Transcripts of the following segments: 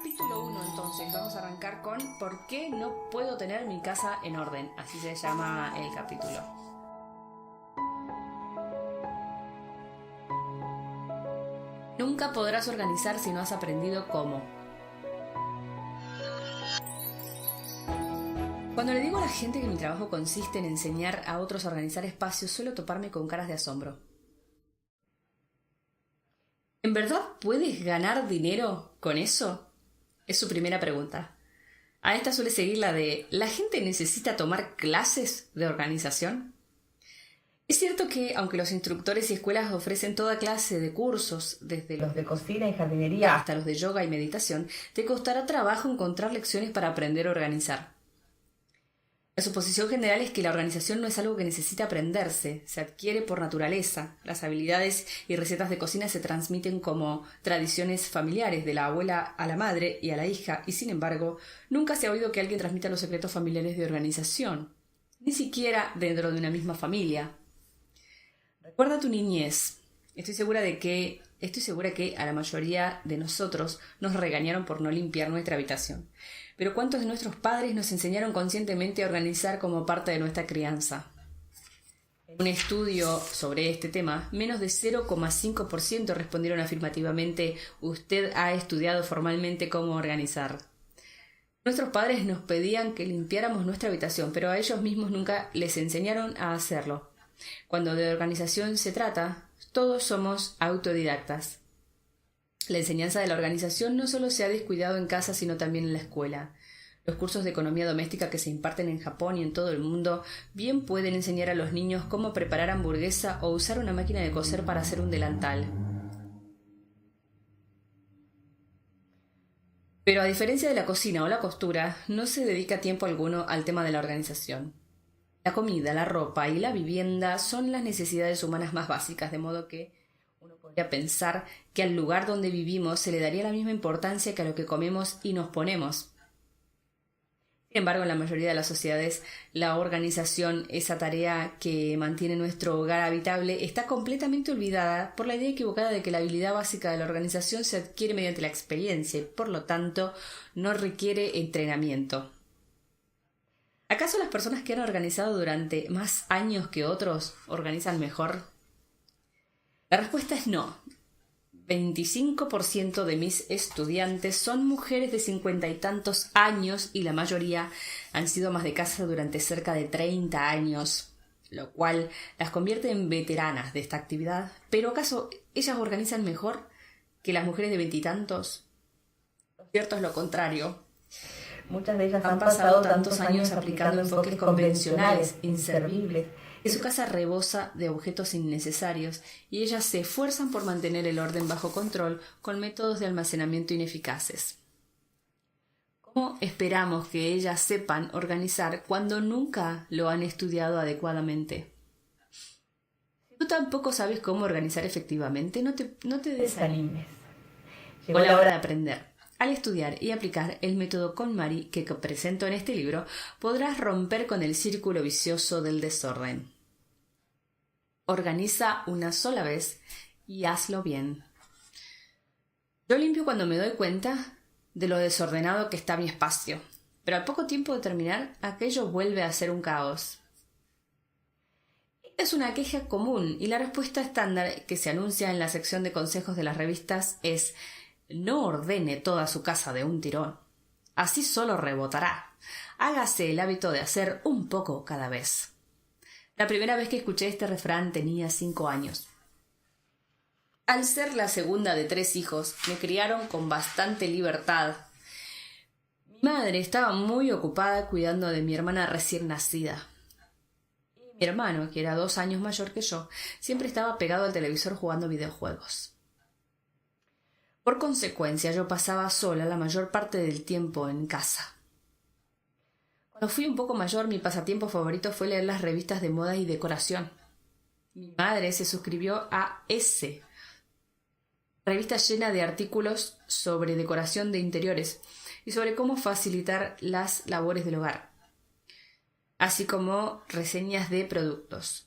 Capítulo 1, entonces, vamos a arrancar con ¿por qué no puedo tener mi casa en orden? Así se llama el capítulo. Nunca podrás organizar si no has aprendido cómo. Cuando le digo a la gente que mi trabajo consiste en enseñar a otros a organizar espacios, suelo toparme con caras de asombro. ¿En verdad puedes ganar dinero con eso? Es su primera pregunta. A esta suele seguir la de ¿la gente necesita tomar clases de organización? Es cierto que, aunque los instructores y escuelas ofrecen toda clase de cursos, desde los de cocina y jardinería hasta los de yoga y meditación, te costará trabajo encontrar lecciones para aprender a organizar. La suposición general es que la organización no es algo que necesita aprenderse, se adquiere por naturaleza. Las habilidades y recetas de cocina se transmiten como tradiciones familiares de la abuela a la madre y a la hija, y sin embargo, nunca se ha oído que alguien transmita los secretos familiares de organización, ni siquiera dentro de una misma familia. Recuerda tu niñez. Estoy segura que a la mayoría de nosotros nos regañaron por no limpiar nuestra habitación. Pero ¿cuántos de nuestros padres nos enseñaron conscientemente a organizar como parte de nuestra crianza? En un estudio sobre este tema, menos de 0,5% respondieron afirmativamente: usted ha estudiado formalmente cómo organizar. Nuestros padres nos pedían que limpiáramos nuestra habitación, pero a ellos mismos nunca les enseñaron a hacerlo. Cuando de organización se trata, todos somos autodidactas. La enseñanza de la organización no solo se ha descuidado en casa, sino también en la escuela. Los cursos de economía doméstica que se imparten en Japón y en todo el mundo bien pueden enseñar a los niños cómo preparar hamburguesa o usar una máquina de coser para hacer un delantal. Pero a diferencia de la cocina o la costura, no se dedica tiempo alguno al tema de la organización. La comida, la ropa y la vivienda son las necesidades humanas más básicas, de modo que uno podría pensar que al lugar donde vivimos se le daría la misma importancia que a lo que comemos y nos ponemos. Sin embargo, en la mayoría de las sociedades, la organización, esa tarea que mantiene nuestro hogar habitable, está completamente olvidada por la idea equivocada de que la habilidad básica de la organización se adquiere mediante la experiencia y, por lo tanto, no requiere entrenamiento. ¿Acaso las personas que han organizado durante más años que otros organizan mejor? La respuesta es no. 25% de mis estudiantes son mujeres de 50 y tantos años y la mayoría han sido amas de casa durante cerca de 30 años, lo cual las convierte en veteranas de esta actividad. ¿Pero acaso ellas organizan mejor que las mujeres de veintitantos? Lo cierto es lo contrario. Muchas de ellas han pasado tantos años aplicando enfoques convencionales, inservibles, que su casa rebosa de objetos innecesarios y ellas se esfuerzan por mantener el orden bajo control con métodos de almacenamiento ineficaces. ¿Cómo esperamos que ellas sepan organizar cuando nunca lo han estudiado adecuadamente? Si tú tampoco sabes cómo organizar efectivamente, no te desanimes. Llegó la hora de aprender. Al estudiar y aplicar el método KonMari que presento en este libro, podrás romper con el círculo vicioso del desorden. Organiza una sola vez y hazlo bien. Yo limpio cuando me doy cuenta de lo desordenado que está mi espacio, pero al poco tiempo de terminar, aquello vuelve a ser un caos. Esta es una queja común y la respuesta estándar que se anuncia en la sección de consejos de las revistas es: no ordene toda su casa de un tirón. Así solo rebotará. Hágase el hábito de hacer un poco cada vez. La primera vez que escuché este refrán tenía 5 años. Al ser la segunda de 3 hijos, me criaron con bastante libertad. Mi madre estaba muy ocupada cuidando de mi hermana recién nacida. Y mi hermano, que era 2 años mayor que yo, siempre estaba pegado al televisor jugando videojuegos. Por consecuencia, yo pasaba sola la mayor parte del tiempo en casa. Cuando fui un poco mayor, mi pasatiempo favorito fue leer las revistas de moda y decoración. Mi madre se suscribió a S, revista llena de artículos sobre decoración de interiores y sobre cómo facilitar las labores del hogar, así como reseñas de productos.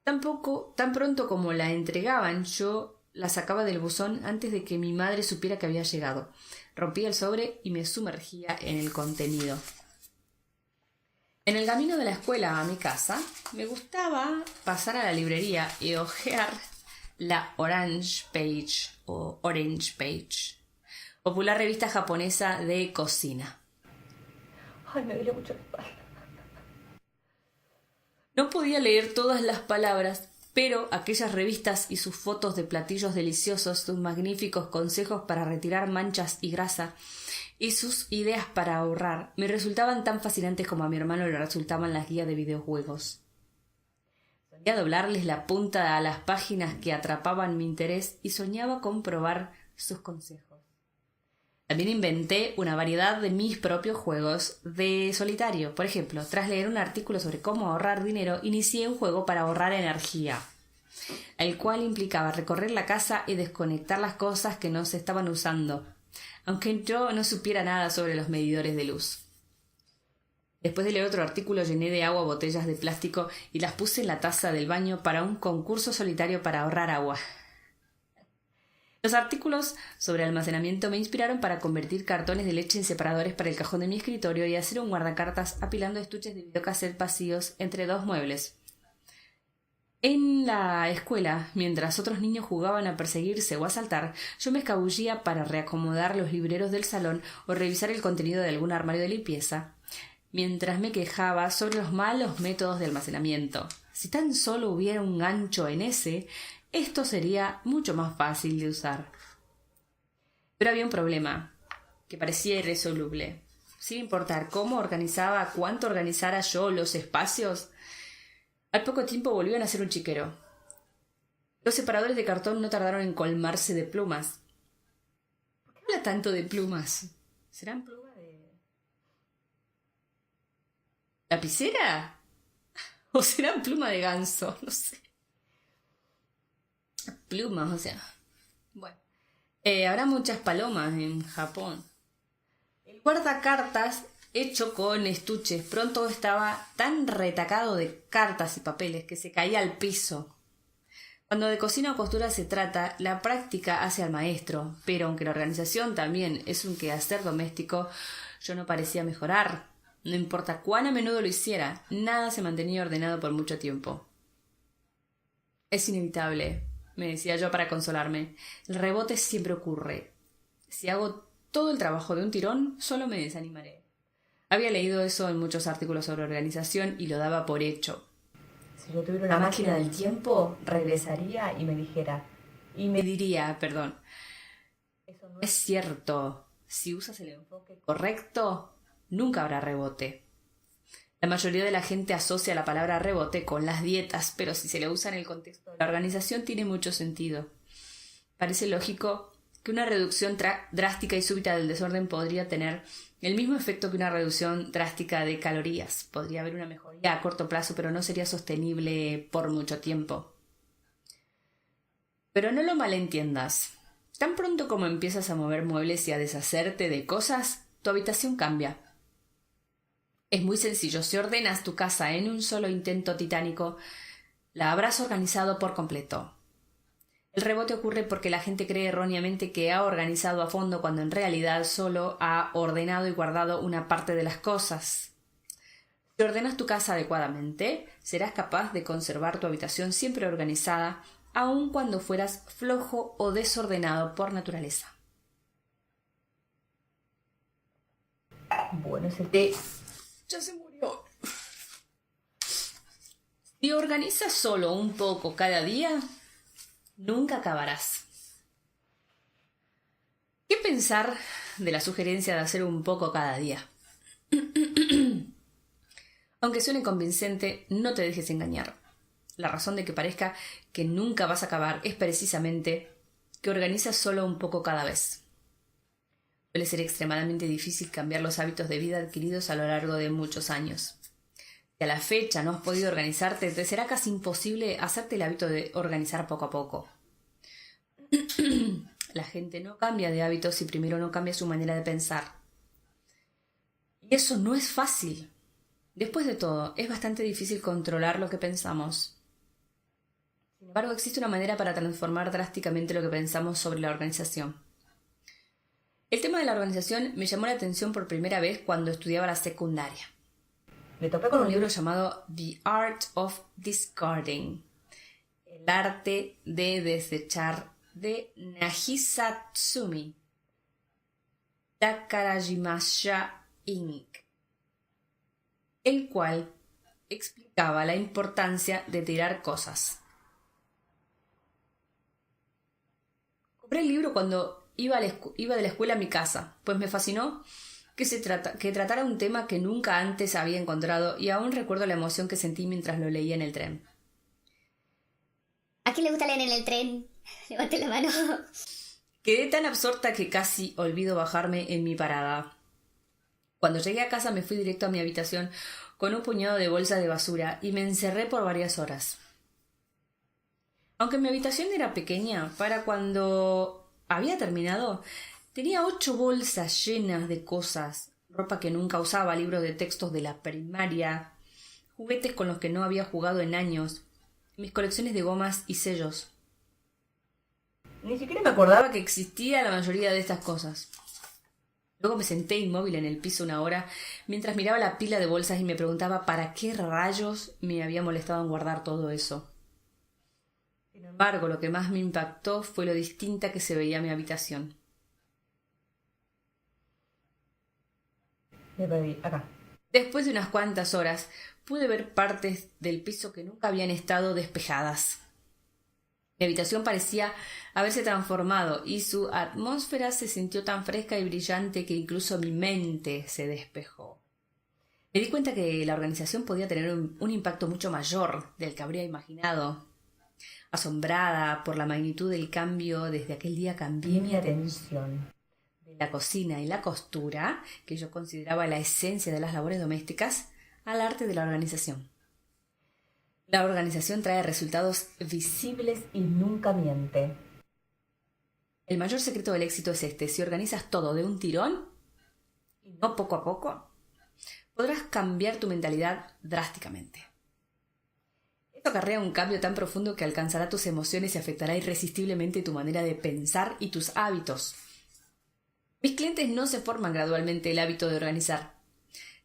Tan pronto como la entregaban, yo la sacaba del buzón antes de que mi madre supiera que había llegado. Rompía el sobre y me sumergía en el contenido. En el camino de la escuela a mi casa, me gustaba pasar a la librería y hojear la Orange Page, popular revista japonesa de cocina. Ay, me duele mucho la espalda. No podía leer todas las palabras, pero aquellas revistas y sus fotos de platillos deliciosos, sus magníficos consejos para retirar manchas y grasa, y sus ideas para ahorrar, me resultaban tan fascinantes como a mi hermano le resultaban las guías de videojuegos. Solía doblarles la punta a las páginas que atrapaban mi interés y soñaba con probar sus consejos. También inventé una variedad de mis propios juegos de solitario. Por ejemplo, tras leer un artículo sobre cómo ahorrar dinero, inicié un juego para ahorrar energía, el cual implicaba recorrer la casa y desconectar las cosas que no se estaban usando, aunque yo no supiera nada sobre los medidores de luz. Después de leer otro artículo, llené de agua botellas de plástico y las puse en la taza del baño para un concurso solitario para ahorrar agua. Los artículos sobre almacenamiento me inspiraron para convertir cartones de leche en separadores para el cajón de mi escritorio y hacer un guardacartas apilando estuches de videocassette vacíos entre dos muebles. En la escuela, mientras otros niños jugaban a perseguirse o a saltar, yo me escabullía para reacomodar los libreros del salón o revisar el contenido de algún armario de limpieza, mientras me quejaba sobre los malos métodos de almacenamiento. Si tan solo hubiera un gancho en ese, esto sería mucho más fácil de usar. Pero había un problema que parecía irresoluble. Sin importar cómo organizaba, cuánto organizara yo los espacios, al poco tiempo volvían a ser un chiquero. Los separadores de cartón no tardaron en colmarse de plumas. ¿Por qué habla tanto de plumas? ¿Serán plumas de lapicera? ¿O serán pluma de ganso? No sé. Plumas, o sea. Bueno. Habrá muchas palomas en Japón. El guardacartas hecho con estuches pronto estaba tan retacado de cartas y papeles que se caía al piso. Cuando de cocina o costura se trata, la práctica hace al maestro, pero aunque la organización también es un quehacer doméstico, yo no parecía mejorar. No importa cuán a menudo lo hiciera, nada se mantenía ordenado por mucho tiempo. Es inevitable, me decía yo para consolarme. El rebote siempre ocurre. Si hago todo el trabajo de un tirón, solo me desanimaré. Había leído eso en muchos artículos sobre organización y lo daba por hecho. Si yo tuviera una máquina del tiempo, regresaría y me dijera... Me diría, eso no es cierto. Si usas el enfoque correcto, nunca habrá rebote. La mayoría de la gente asocia la palabra rebote con las dietas, pero si se le usa en el contexto de la organización tiene mucho sentido. Parece lógico que una reducción drástica y súbita del desorden podría tener el mismo efecto que una reducción drástica de calorías. Podría haber una mejoría a corto plazo, pero no sería sostenible por mucho tiempo. Pero no lo malentiendas. Tan pronto como empiezas a mover muebles y a deshacerte de cosas, tu habitación cambia. Es muy sencillo. Si ordenas tu casa en un solo intento titánico, la habrás organizado por completo. El rebote ocurre porque la gente cree erróneamente que ha organizado a fondo cuando en realidad solo ha ordenado y guardado una parte de las cosas. Si ordenas tu casa adecuadamente, serás capaz de conservar tu habitación siempre organizada, aun cuando fueras flojo o desordenado por naturaleza. Bueno, es el té. Ya se murió. Si organizas solo un poco cada día, nunca acabarás. ¿Qué pensar de la sugerencia de hacer un poco cada día? Aunque suene convincente, no te dejes engañar. La razón de que parezca que nunca vas a acabar es precisamente que organizas solo un poco cada vez. Suele ser extremadamente difícil cambiar los hábitos de vida adquiridos a lo largo de muchos años. Si a la fecha no has podido organizarte, te será casi imposible hacerte el hábito de organizar poco a poco. La gente no cambia de hábitos si primero no cambia su manera de pensar. Y eso no es fácil. Después de todo, es bastante difícil controlar lo que pensamos. Si Sin embargo, existe una manera para transformar drásticamente lo que pensamos sobre la organización. El tema de la organización me llamó la atención por primera vez cuando estudiaba la secundaria. Me topé con un libro llamado The Art of Discarding, el arte de desechar, de Nagisa Tsumi, Takarajimasha Inc., el cual explicaba la importancia de tirar cosas. Compré el libro cuando iba de la escuela a mi casa, pues me fascinó que tratara un tema que nunca antes había encontrado y aún recuerdo la emoción que sentí mientras lo leía en el tren. ¿A quién le gusta leer en el tren? Levante la mano. Quedé tan absorta que casi olvido bajarme en mi parada. Cuando llegué a casa me fui directo a mi habitación con un puñado de bolsas de basura y me encerré por varias horas. Aunque mi habitación era pequeña, para cuando había terminado, tenía 8 bolsas llenas de cosas, ropa que nunca usaba, libros de textos de la primaria, juguetes con los que no había jugado en años, mis colecciones de gomas y sellos. Ni siquiera me acordaba que existía la mayoría de estas cosas. Luego me senté inmóvil en el piso una hora mientras miraba la pila de bolsas y me preguntaba para qué rayos me había molestado en guardar todo eso. Sin embargo, lo que más me impactó fue lo distinta que se veía mi habitación. Acá. Después de unas cuantas horas, pude ver partes del piso que nunca habían estado despejadas. Mi habitación parecía haberse transformado y su atmósfera se sintió tan fresca y brillante que incluso mi mente se despejó. Me di cuenta que la organización podía tener un impacto mucho mayor del que habría imaginado. Asombrada por la magnitud del cambio, desde aquel día cambié mi atención de la cocina y la costura, que yo consideraba la esencia de las labores domésticas, al arte de la organización. La organización trae resultados visibles y nunca miente. El mayor secreto del éxito es este: si organizas todo de un tirón, y no poco a poco, podrás cambiar tu mentalidad drásticamente. Esto acarrea un cambio tan profundo que alcanzará tus emociones y afectará irresistiblemente tu manera de pensar y tus hábitos. Mis clientes no se forman gradualmente el hábito de organizar.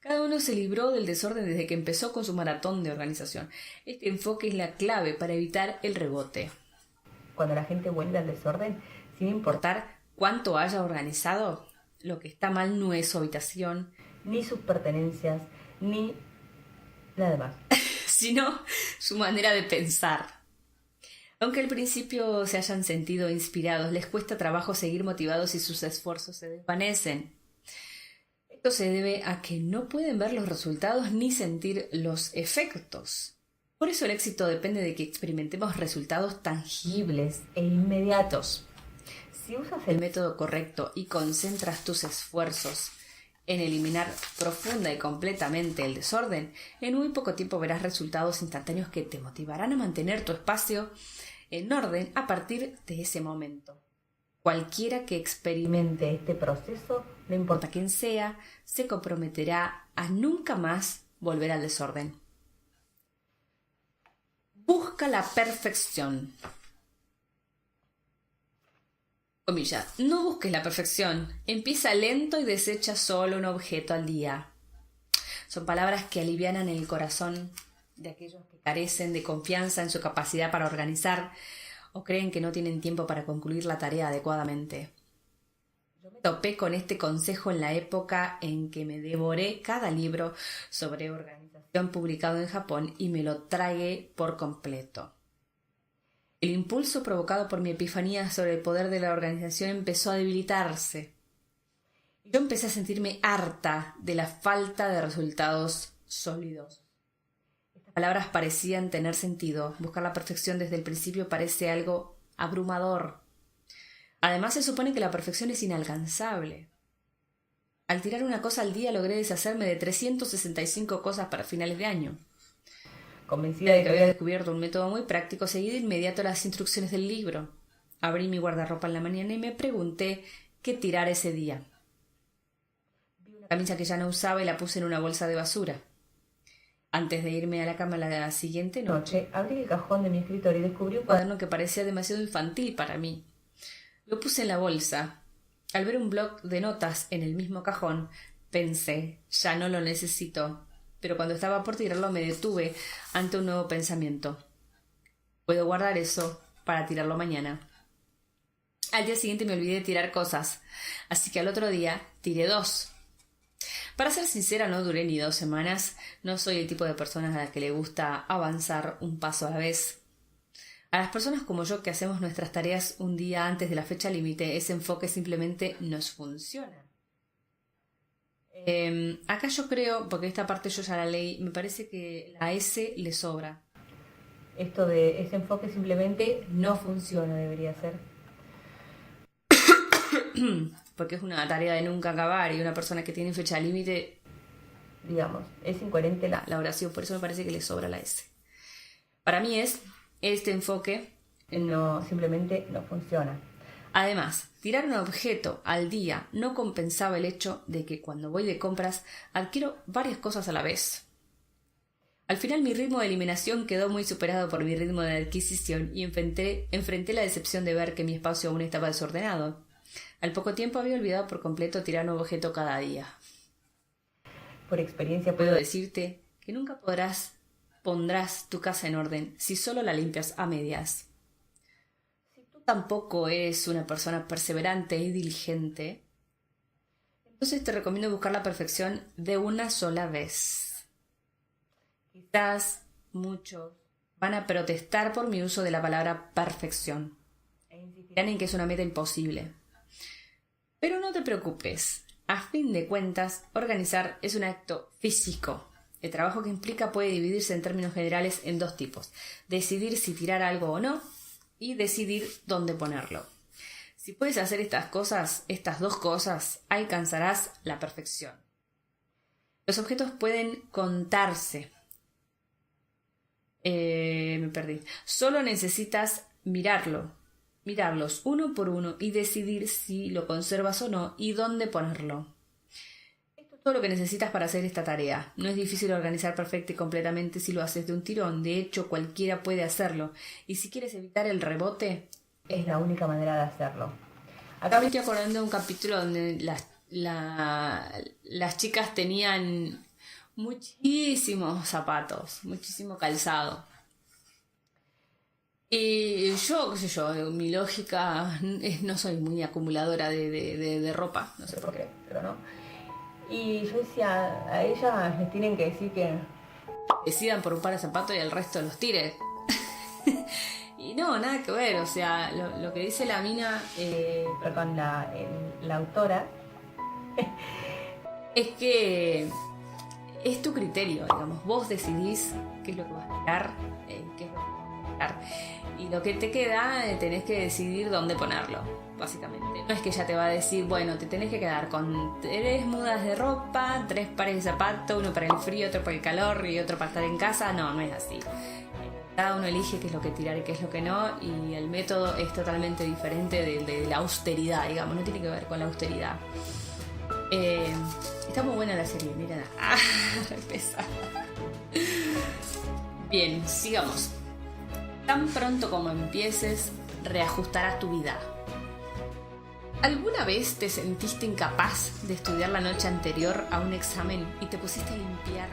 Cada uno se libró del desorden desde que empezó con su maratón de organización. Este enfoque es la clave para evitar el rebote. Cuando la gente vuelve al desorden, sin importar cuánto haya organizado, lo que está mal no es su habitación, ni sus pertenencias, ni nada más, sino su manera de pensar. Aunque al principio se hayan sentido inspirados, les cuesta trabajo seguir motivados y sus esfuerzos se desvanecen. Esto se debe a que no pueden ver los resultados ni sentir los efectos. Por eso el éxito depende de que experimentemos resultados tangibles e inmediatos. Si usas el método correcto y concentras tus esfuerzos en eliminar profunda y completamente el desorden, en muy poco tiempo verás resultados instantáneos que te motivarán a mantener tu espacio en orden a partir de ese momento. Cualquiera que experimente este proceso, no importa quién sea, se comprometerá a nunca más volver al desorden. Busca la perfección. Comillas, no busques la perfección. Empieza lento y desecha solo un objeto al día. Son palabras que alivianan el corazón de aquellos que carecen de confianza en su capacidad para organizar o creen que no tienen tiempo para concluir la tarea adecuadamente. Yo me topé con este consejo en la época en que me devoré cada libro sobre organización publicado en Japón y me lo tragué por completo. El impulso provocado por mi epifanía sobre el poder de la organización empezó a debilitarse. Yo empecé a sentirme harta de la falta de resultados sólidos. Estas palabras parecían tener sentido. Buscar la perfección desde el principio parece algo abrumador. Además, se supone que la perfección es inalcanzable. Al tirar una cosa al día logré deshacerme de 365 cosas para finales de año. Convencida de que había descubierto un método muy práctico, seguí de inmediato las instrucciones del libro. Abrí mi guardarropa en la mañana y me pregunté qué tirar ese día. Vi una camisa que ya no usaba y la puse en una bolsa de basura. Antes de irme a la cama la siguiente noche, Abrí el cajón de mi escritorio y descubrí un cuaderno que parecía demasiado infantil para mí. Lo puse en la bolsa. Al ver un bloc de notas en el mismo cajón, pensé, ya no lo necesito. Pero cuando estaba por tirarlo me detuve ante un nuevo pensamiento. Puedo guardar eso para tirarlo mañana. Al día siguiente me olvidé de tirar cosas, así que al otro día tiré 2. Para ser sincera, no duré ni 2 semanas. No soy el tipo de persona a la que le gusta avanzar un paso a la vez. A las personas como yo que hacemos nuestras tareas un día antes de la fecha límite, ese enfoque simplemente nos funciona. Acá yo creo, porque esta parte yo ya la leí, me parece que la S le sobra. Esto de ese enfoque simplemente no funciona, debería ser. Porque es una tarea de nunca acabar y una persona que tiene fecha límite, digamos, es incoherente la oración, por eso me parece que le sobra la S. Para mí es este enfoque no, simplemente no funciona. Además, tirar un objeto al día no compensaba el hecho de que cuando voy de compras adquiero varias cosas a la vez. Al final mi ritmo de eliminación quedó muy superado por mi ritmo de adquisición y enfrenté la decepción de ver que mi espacio aún estaba desordenado. Al poco tiempo había olvidado por completo tirar un objeto cada día. Por experiencia puedo decirte que nunca pondrás tu casa en orden si solo la limpias a medias. Si tú tampoco eres una persona perseverante y diligente, entonces te recomiendo buscar la perfección de una sola vez. Quizás muchos van a protestar por mi uso de la palabra perfección e insistirán en que es una meta imposible. Pero no te preocupes, a fin de cuentas, organizar es un acto físico. El trabajo que implica puede dividirse en términos generales en 2 tipos: decidir si tirar algo o no y decidir dónde ponerlo. Si puedes hacer estas 2 cosas, alcanzarás la perfección. Los objetos pueden contarse. Me perdí. Solo necesitas mirarlos uno por uno y decidir si lo conservas o no y dónde ponerlo. Esto es todo lo que necesitas para hacer esta tarea. No es difícil organizar perfecta y completamente si lo haces de un tirón. De hecho, cualquiera puede hacerlo. Y si quieres evitar el rebote, es la única manera de hacerlo. Acá me estoy acordando de un capítulo donde las chicas tenían muchísimos zapatos, muchísimo calzado. Y yo, qué sé yo, mi lógica es, no soy muy acumuladora de ropa, no sé por qué, pero no. Y yo decía, a ellas les tienen que decir que decidan por un par de zapatos y el resto los tire. Y no, nada que ver, o sea, lo que dice la mina, perdón, la autora, es que es tu criterio, digamos, vos decidís qué es lo que vas a tirar, qué es lo que vas a tirar. Y lo que te queda, tenés que decidir dónde ponerlo, básicamente. No es que ella te va a decir, bueno, te tenés que quedar con 3 mudas de ropa, 3 pares de zapatos, uno para el frío, otro para el calor y otro para estar en casa. No, no es así. Cada uno elige qué es lo que tirar y qué es lo que no, y el método es totalmente diferente de la austeridad, digamos, no tiene que ver con la austeridad. Está muy buena la serie, miren. Re pesada. Bien, sigamos. Tan pronto como empieces, reajustarás tu vida. ¿Alguna vez te sentiste incapaz de estudiar la noche anterior a un examen y te pusiste a limpiar